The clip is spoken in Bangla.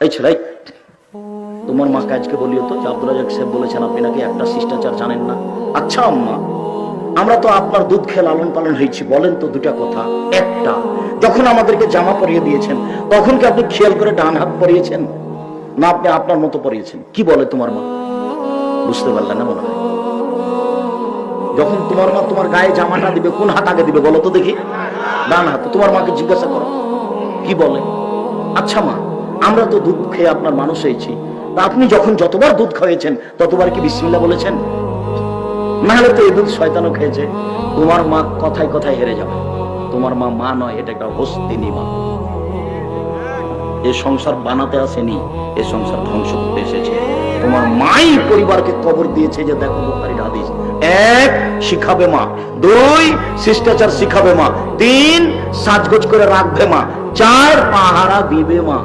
এই ছেড়াই, তোমার মাকে আজকে বলিও তো যে আব্দুল রাজ্জাক সাহেব বলেছেন আপনি নাকি একটা শিষ্টাচার জানেন না। আচ্ছা আম্মা, আমরা তো আপনার দুধ খেয়ে লালন পালন হয়েছি, বলেন তো দুটা কথা। একটা, যখন আমাদেরকে জামা পরিয়ে দিয়েছেন তখন কি আপনি খেয়াল করে ডান হাত পরিয়েছেন, না আপনি আপনার মতো পরিয়েছেন? কি বলে তোমার মা? বুঝতে পারলেন না মনে হয়? যখন তোমার মা তোমার গায়ে জামাটা দিবে কোন হাত আগে দিবে বলো তো দেখি? ডান হাত। তোমার মাকে জিজ্ঞাসা করো কি বলে। আচ্ছা মা, আমরা তো দুধ খেয়ে আপনার মানুষ হয়েছি, তা আপনি যখন যতবার দুধ খাইয়েছেন ততবার কি বিসমিল্লাহ বলেছেন? না হলে তো এই দুধ শয়তানও খেয়েছে। তোমার মা কথায় কথায় হেরে যাবে। তোমার মা মা নয়, এটা একটা হস্তিনী মা। এ সংসার বানাতে আসেনি, এ সংসার ধ্বংস করতে এসেছে। তোমার মাই পরিবারকে কবর দিয়েছে, যে দেখো বুখারীর হাদিস। এক, শিখাবে মা। দুই, শিষ্টাচার শিখাবে মা। তিন, সাজগোজ করে রাখবে মা। চার, পাহারা দিবে মা।